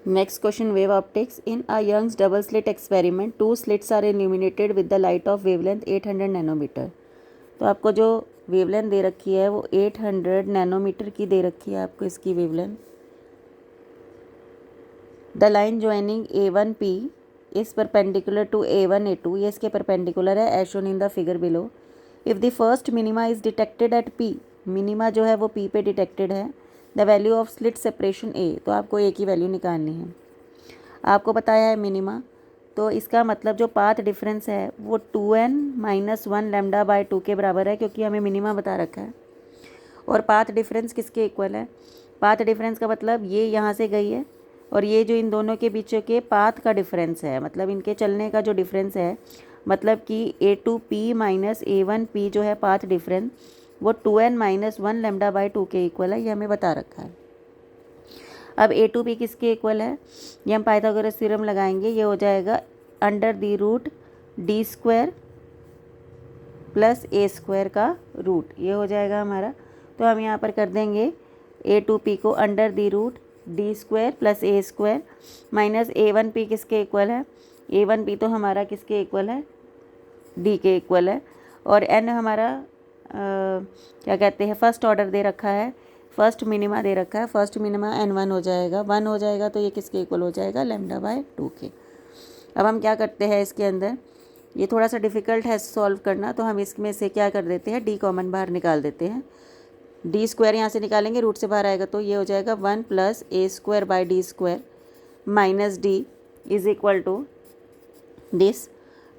Next question, wave optics. In a Young's double slit experiment, two slits are illuminated with the light of wavelength 800 nanometre. तो आपको जो wavelength दे रखी है वो 800 nanometre की दे रखी है आपको इसकी wavelength. The line joining A1P is perpendicular to A1A2, ये इसके परपेंडिकुलर है as shown in the figure below. If the first minima is detected at P, minima जो है वो P पे डिटेक्टेड है, the value of slit separation A, तो आपको A की वैल्यू निकालनी है। आपको बताया है मिनिमा, तो इसका मतलब जो पाथ डिफरेंस है वो 2n - 1 लैम्डा बाय 2 के बराबर है, क्योंकि हमें मिनिमा बता रखा है। और पाथ डिफरेंस किसके इक्वल है? पाथ डिफरेंस का मतलब ये यहाँ से गई है और ये जो इन दोनों के बीच के पाथ का डिफरेंस है, मतलब इनके चलने का जो डिफरेंस है, मतलब कि A2P - A1P जो है पाथ डिफरेंस, वो 2n - 1 लैम्डा बाय 2 के इक्वल है, ये हमें बता रखा है। अब A2P किसके इक्वल है? ये हम पाइथागोरस थ्योरम लगाएंगे, ये हो जाएगा √D² प्लस A² का रूट, ये हो जाएगा हमारा। तो हम यहाँ पर कर देंगे A2P को √D² plus A² minus A1P किसके इक्वल है? A1P तो हमारा किसके इक्वल है? D के इक्वल है। और N हमारा क्या कहते हैं, फर्स्ट ऑर्डर दे रखा है, फर्स्ट मिनिमा दे रखा है, फर्स्ट मिनिमा N1 हो जाएगा, 1 हो जाएगा, तो ये किसके इक्वल हो जाएगा? लैम्डा बाय 2 के। अब हम क्या करते हैं इसके अंदर, ये थोड़ा सा डिफ़िकल्ट है सॉल्व करना, तो हम इसमें से क्या कर देते हैं, D कॉमन बाहर निकाल देते हैं। D² यहाँ से निकालेंगे, रूट से बाहर आएगा, तो ये हो जाएगा 1 + A² by D² minus D is equal to this.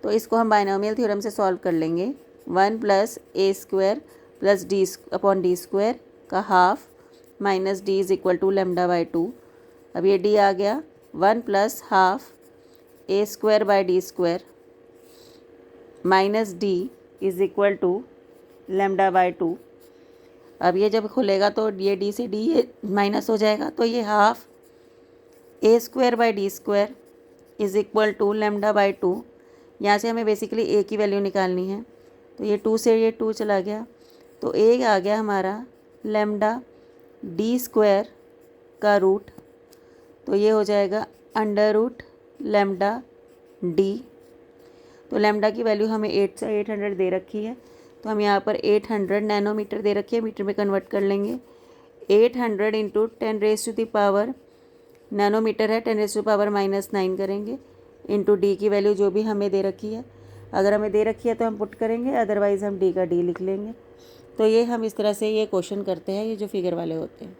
तो इसको हम बाइनोमियल थ्योरम से सॉल्व कर लेंगे। 1 + A² प्लस D/D² का half minus D is equal to lambda by 2। अब ये D आ गया, 1 + half A² by D² minus D is equal to lambda by 2। अब ये जब खुलेगा तो ये D से D ये माइनस हो जाएगा, तो ये half A² by D² is equal to lambda by 2। यहाँ से हमें बेसिकली A की वैल्यू निकालनी है, तो ये 2 से ये 2 चला गया, तो A आ गया हमारा लैम्डा D² का रूट, तो ये हो जाएगा √लैम्डा D। तो लैम्डा की वैल्यू हमें 800 दे रखी है, तो हम यहाँ पर 800 नैनोमीटर दे रखी है, मीटर में कन्वर्ट कर लेंगे। 800 × 10⁻⁻⁹ नैनोमीटर है, 10⁻⁻⁹ करेंगे, इंटू D की वैल्यू जो भी हमें दे रखी है, अगर हमें दे रखी है तो हम पुट करेंगे, अदरवाइज़ हम D का D लिख लेंगे। तो ये हम इस तरह से ये क्वेश्चन करते हैं, ये जो फिगर वाले होते हैं।